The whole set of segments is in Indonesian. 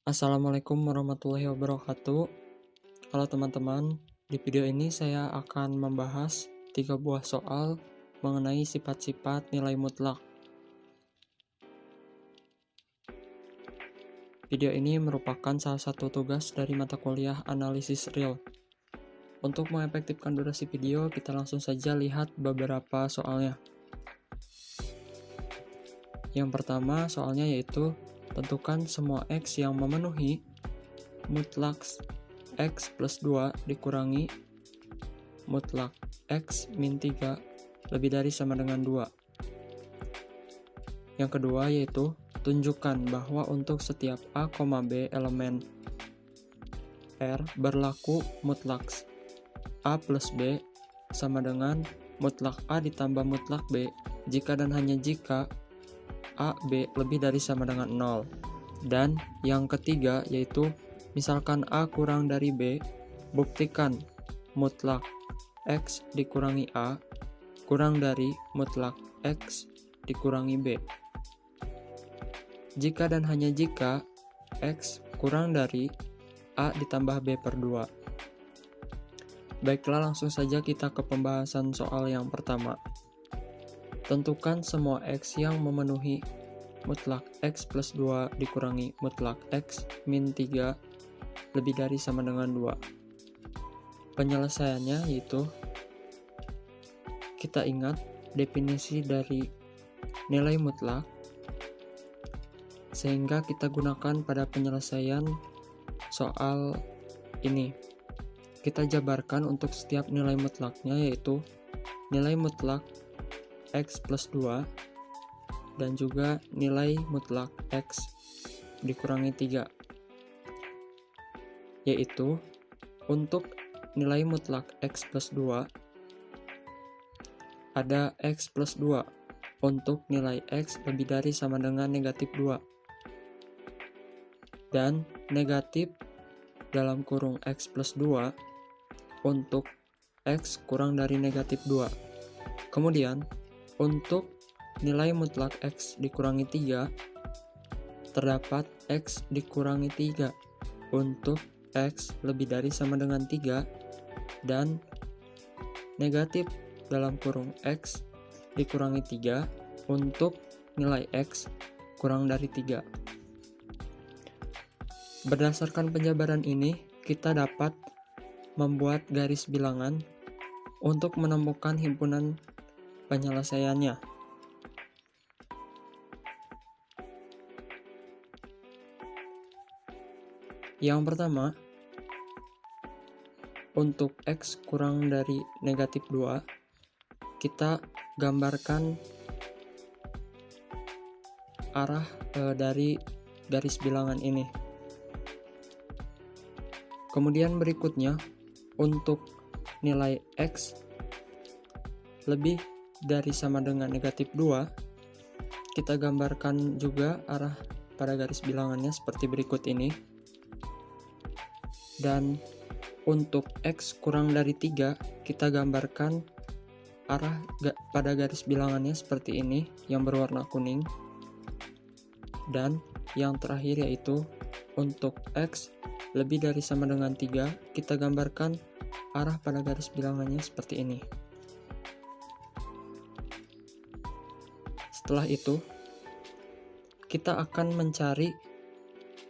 Assalamualaikum warahmatullahi wabarakatuh. Halo teman-teman, di video ini saya akan membahas 3 buah soal mengenai sifat-sifat nilai mutlak. Video ini merupakan salah satu tugas dari mata kuliah analisis real. Untuk mengefektifkan durasi video, kita langsung saja lihat beberapa soalnya. Yang pertama soalnya yaitu tentukan semua X yang memenuhi mutlak X plus 2 dikurangi mutlak X min 3 lebih dari sama dengan 2. Yang kedua yaitu tunjukkan bahwa untuk setiap A, B elemen R berlaku mutlak A plus B sama dengan mutlak A ditambah mutlak B jika dan hanya jika A, B lebih dari sama dengan 0. Dan yang ketiga yaitu misalkan A kurang dari B, buktikan mutlak X dikurangi A kurang dari mutlak X dikurangi B. Jika dan hanya jika X kurang dari A ditambah B per 2. Baiklah, langsung saja kita ke pembahasan soal yang pertama. Tentukan semua X yang memenuhi mutlak X plus 2 dikurangi mutlak X min 3 lebih dari sama dengan 2. Penyelesaiannya yaitu kita ingat definisi dari nilai mutlak, sehingga kita gunakan pada penyelesaian soal ini. Kita jabarkan untuk setiap nilai mutlaknya, yaitu nilai mutlak X plus 2 dan juga nilai mutlak X dikurangi 3. Yaitu untuk nilai mutlak X plus 2 ada X plus 2 untuk nilai X lebih dari sama dengan negatif 2 dan negatif dalam kurung X plus 2 untuk X kurang dari negatif 2. Kemudian untuk nilai mutlak X dikurangi 3 terdapat X dikurangi 3 untuk X lebih dari sama dengan 3 dan negatif dalam kurung X dikurangi 3 untuk nilai X kurang dari 3. Berdasarkan penjabaran ini, kita dapat membuat garis bilangan untuk menemukan himpunan penyelesaiannya. Yang pertama, untuk X kurang dari negatif 2, kita gambarkan arah dari garis bilangan ini. Kemudian berikutnya, untuk nilai X lebih dari sama dengan negatif 2, kita gambarkan juga arah pada garis bilangannya seperti berikut ini. Dan untuk X kurang dari 3, kita gambarkan arah pada garis bilangannya seperti ini yang berwarna kuning. Dan yang terakhir yaitu untuk X lebih dari sama dengan 3, kita gambarkan arah pada garis bilangannya seperti ini. Setelah itu, kita akan mencari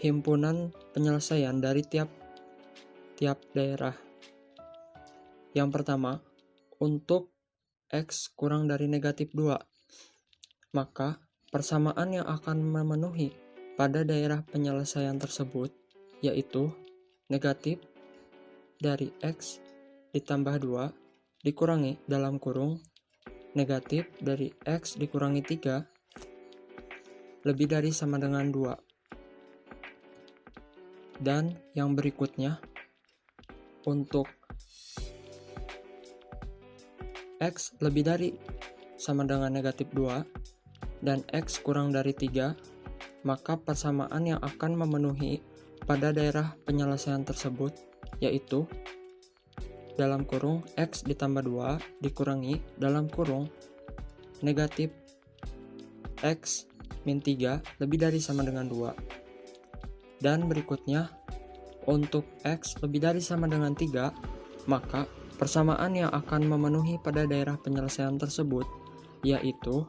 himpunan penyelesaian dari tiap daerah. Yang pertama, untuk X kurang dari negatif 2, maka persamaan yang akan memenuhi pada daerah penyelesaian tersebut yaitu negatif dari X ditambah 2 dikurangi dalam kurung negatif dari X dikurangi 3 lebih dari sama dengan 2. Dan yang berikutnya, untuk X lebih dari sama dengan negatif 2 dan X kurang dari 3, maka persamaan yang akan memenuhi pada daerah penyelesaian tersebut yaitu dalam kurung X ditambah 2 dikurangi dalam kurung negatif X min 3 lebih dari sama dengan 2. Dan berikutnya, untuk X lebih dari sama dengan 3, maka persamaan yang akan memenuhi pada daerah penyelesaian tersebut yaitu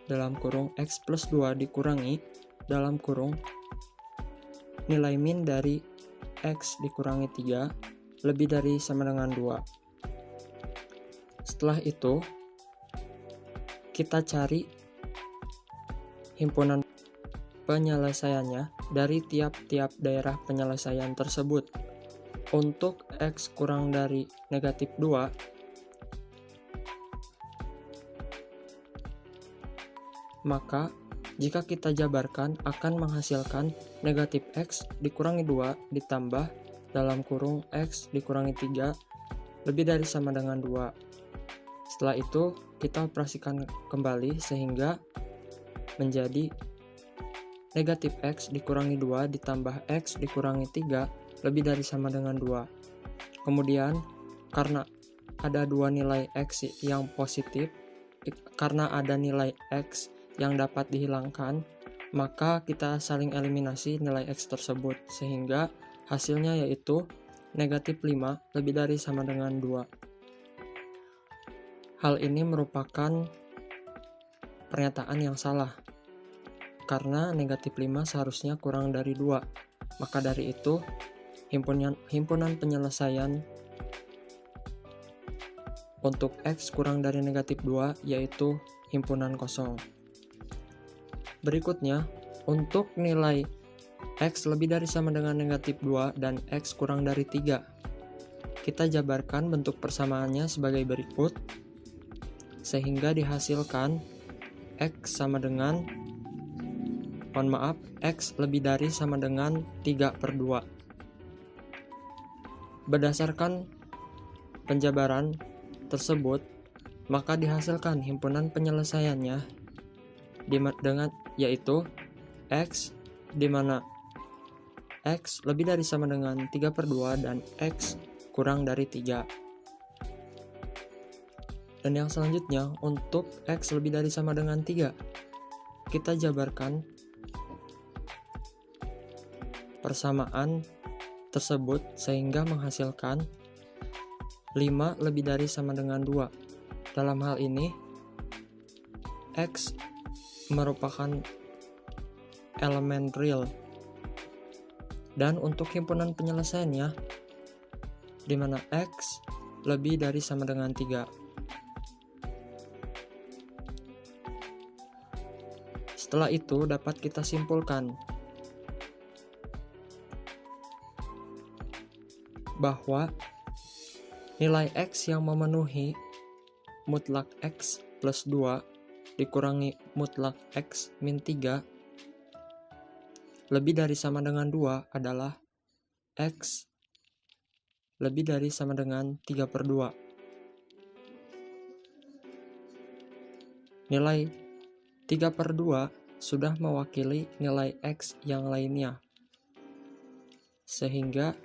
dalam kurung X plus 2 dikurangi dalam kurung nilai min dari X dikurangi 3 lebih dari sama dengan 2. Setelah itu, kita cari himpunan penyelesaiannya dari tiap-tiap daerah penyelesaian tersebut. Untuk X kurang dari negatif 2, maka jika kita jabarkan akan menghasilkan negatif X dikurangi 2 ditambah dalam kurung X dikurangi 3 lebih dari sama dengan 2. Setelah itu kita operasikan kembali sehingga menjadi negatif X dikurangi 2 ditambah X dikurangi 3 lebih dari sama dengan 2. Kemudian karena ada dua nilai X yang positif, karena ada nilai X yang dapat dihilangkan, maka kita saling eliminasi nilai X tersebut sehingga hasilnya yaitu negatif 5 lebih dari sama dengan 2. Hal ini merupakan pernyataan yang salah karena negatif 5 seharusnya kurang dari 2. Maka dari itu himpunan penyelesaian untuk X kurang dari negatif 2 yaitu himpunan kosong. Berikutnya, untuk nilai X lebih dari sama dengan negatif 2 dan X kurang dari 3, kita jabarkan bentuk persamaannya sebagai berikut, sehingga dihasilkan X sama dengan, X lebih dari sama dengan 3/2. Berdasarkan penjabaran tersebut, maka dihasilkan himpunan penyelesaiannya dengan yaitu X di mana X lebih dari sama dengan 3/2 dan X kurang dari 3. Dan yang selanjutnya untuk X lebih dari sama dengan 3, kita jabarkan persamaan tersebut sehingga menghasilkan 5 lebih dari sama dengan 2. Dalam hal ini X merupakan elemen real. Dan untuk himpunan penyelesaiannya di mana X lebih dari sama dengan 3. Setelah itu dapat kita simpulkan bahwa nilai X yang memenuhi mutlak X plus 2 dikurangi mutlak X min 3 lebih dari sama dengan 2 adalah X lebih dari sama dengan 3/2. Nilai 3/2 sudah mewakili nilai X yang lainnya, sehingga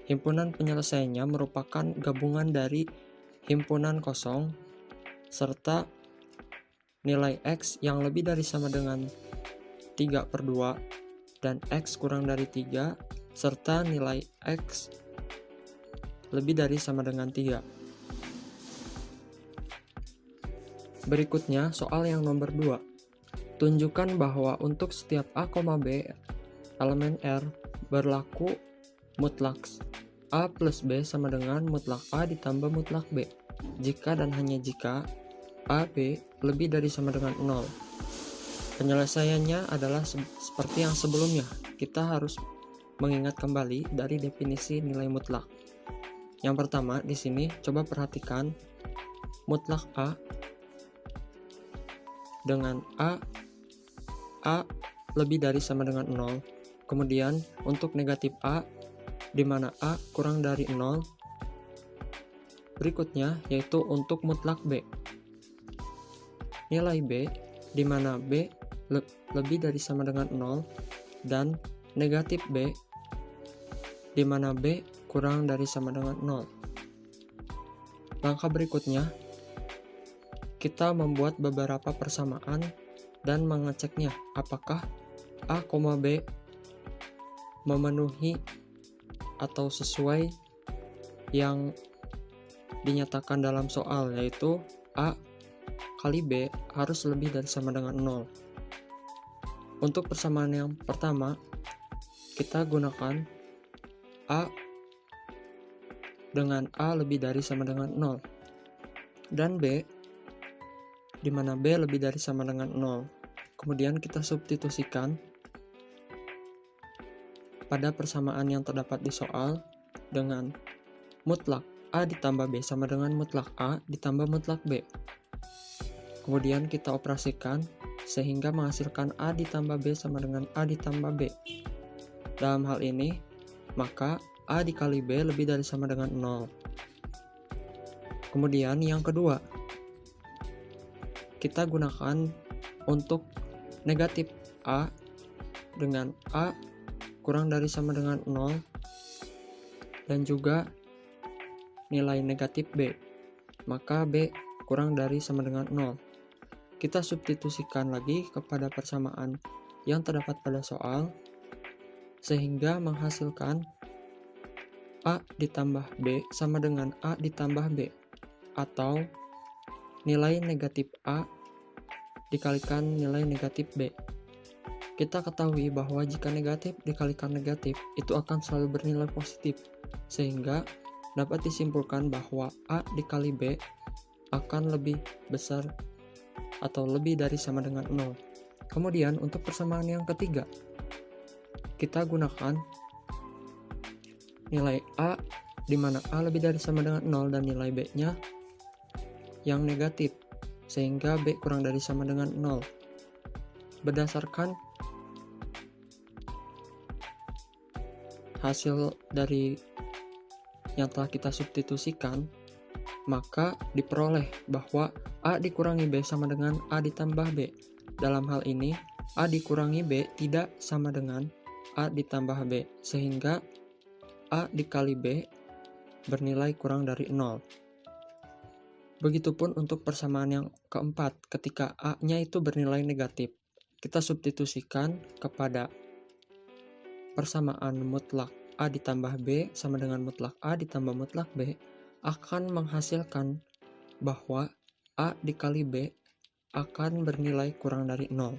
himpunan penyelesaiannya merupakan gabungan dari himpunan kosong serta nilai X yang lebih dari sama dengan 3/2 dan X kurang dari 3 serta nilai X lebih dari sama dengan 3. Berikutnya soal yang nomor 2. Tunjukkan bahwa untuk setiap A, B elemen R berlaku mutlak A plus B sama dengan mutlak A ditambah mutlak B jika dan hanya jika A, B lebih dari sama dengan 0. Penyelesaiannya adalah seperti yang sebelumnya. Kita harus mengingat kembali dari definisi nilai mutlak. Yang pertama, di sini coba perhatikan mutlak A dengan A lebih dari sama dengan 0. Kemudian untuk negatif A di mana A kurang dari 0. Berikutnya yaitu untuk mutlak B. Nilai B di mana B lebih dari sama dengan 0 dan negatif B di mana B kurang dari sama dengan 0. Langkah berikutnya kita membuat beberapa persamaan dan mengeceknya apakah A, B memenuhi atau sesuai yang dinyatakan dalam soal, yaitu A kali B harus lebih dari sama dengan 0. Untuk persamaan yang pertama, kita gunakan A dengan A lebih dari sama dengan 0, dan B di mana B lebih dari sama dengan 0. Kemudian kita substitusikan pada persamaan yang terdapat di soal dengan mutlak A ditambah B sama dengan mutlak A ditambah mutlak B. Kemudian kita operasikan sehingga menghasilkan A ditambah B sama dengan A ditambah B. Dalam hal ini, maka A dikali B lebih dari sama dengan 0. Kemudian yang kedua, kita gunakan untuk negatif A dengan A kurang dari sama dengan 0 dan juga nilai negatif B, maka B kurang dari sama dengan 0. Kita substitusikan lagi kepada persamaan yang terdapat pada soal sehingga menghasilkan A ditambah B sama dengan A ditambah B, atau nilai negatif A dikalikan nilai negatif B. Kita ketahui bahwa jika negatif dikalikan negatif itu akan selalu bernilai positif, sehingga dapat disimpulkan bahwa A dikali B akan lebih besar atau lebih dari sama dengan 0. Kemudian untuk persamaan yang ketiga, kita gunakan nilai A di mana A lebih dari sama dengan 0 dan nilai B-nya yang negatif, sehingga B kurang dari sama dengan 0. Berdasarkan hasil dari yang telah kita substitusikan, maka diperoleh bahwa A dikurangi B sama dengan A ditambah B. Dalam hal ini, A dikurangi B tidak sama dengan A ditambah B, sehingga A dikali B bernilai kurang dari 0. Begitupun untuk persamaan yang keempat, ketika A-nya itu bernilai negatif, kita substitusikan kepada persamaan mutlak A ditambah B sama dengan mutlak A ditambah mutlak B akan menghasilkan bahwa A dikali B akan bernilai kurang dari 0.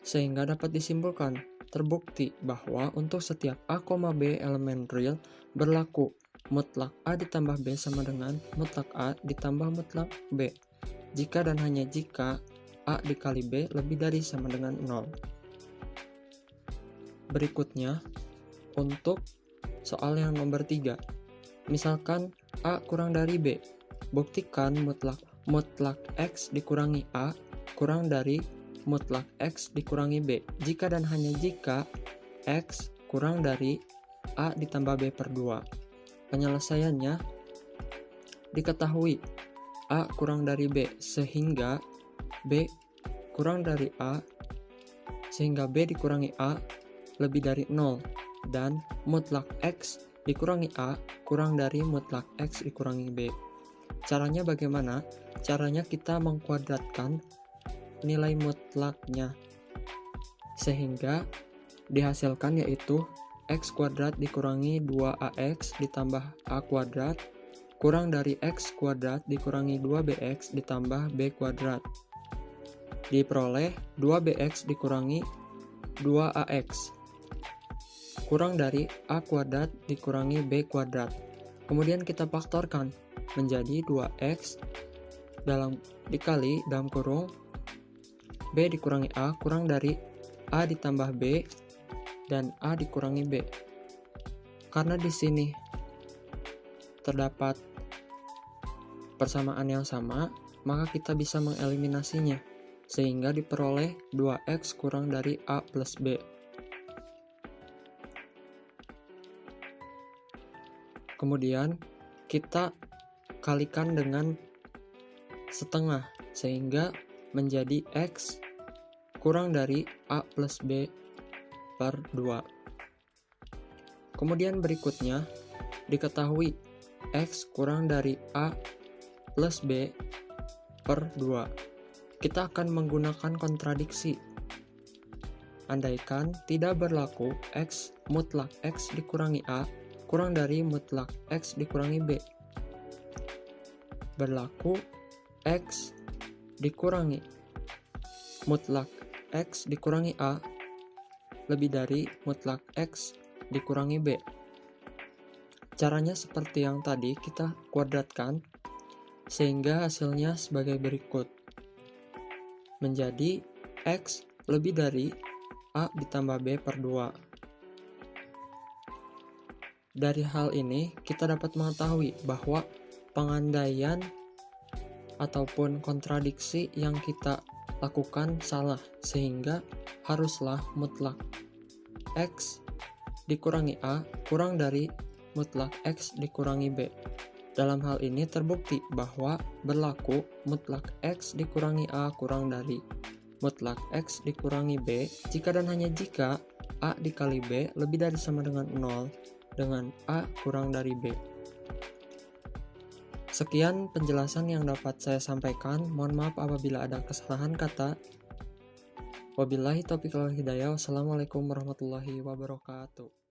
Sehingga dapat disimpulkan, terbukti bahwa untuk setiap A, B elemen real berlaku mutlak A ditambah B sama dengan mutlak A ditambah mutlak B, jika dan hanya jika A dikali B lebih dari sama dengan 0. Berikutnya, untuk soal yang nomor 3, misalkan A kurang dari B, buktikan mutlak X dikurangi A kurang dari mutlak X dikurangi B, jika dan hanya jika X kurang dari A ditambah B per 2. Penyelesaiannya, diketahui A kurang dari B sehingga B kurang dari A, sehingga B dikurangi A lebih dari 0, dan mutlak X dikurangi A kurang dari mutlak X dikurangi B. Caranya bagaimana? Caranya kita mengkuadratkan nilai mutlaknya, sehingga dihasilkan yaitu X kuadrat dikurangi 2AX ditambah A kuadrat kurang dari X kuadrat dikurangi 2BX ditambah B kuadrat. Diperoleh 2BX dikurangi 2AX kurang dari A kuadrat dikurangi B kuadrat. Kemudian kita faktorkan menjadi 2X dikali dalam kurung B dikurangi A kurang dari A ditambah B dan A dikurangi B. Karena di sini terdapat persamaan yang sama, maka kita bisa mengeliminasinya, sehingga diperoleh 2X kurang dari A plus B. Kemudian kita kalikan dengan setengah, sehingga menjadi X kurang dari A plus B per 2. Kemudian berikutnya, diketahui X kurang dari A plus B per 2. kita akan menggunakan kontradiksi. Andaikan tidak berlaku X mutlak X dikurangi A kurang dari mutlak X dikurangi B. Berlaku X dikurangi mutlak X dikurangi A lebih dari mutlak X dikurangi B. Caranya seperti yang tadi, kita kuadratkan sehingga hasilnya sebagai berikut. Menjadi X lebih dari A ditambah B per 2. Dari hal ini kita dapat mengetahui bahwa pengandaian ataupun kontradiksi yang kita lakukan salah, sehingga haruslah mutlak X dikurangi A kurang dari mutlak X dikurangi B. Dalam hal ini terbukti bahwa berlaku mutlak X dikurangi A kurang dari mutlak X dikurangi B jika dan hanya jika A dikali B lebih dari sama dengan 0 dengan A kurang dari B. Sekian penjelasan yang dapat saya sampaikan. Mohon maaf apabila ada kesalahan kata. Wabillahi taufiq wal hidayah. Wassalamualaikum warahmatullahi wabarakatuh.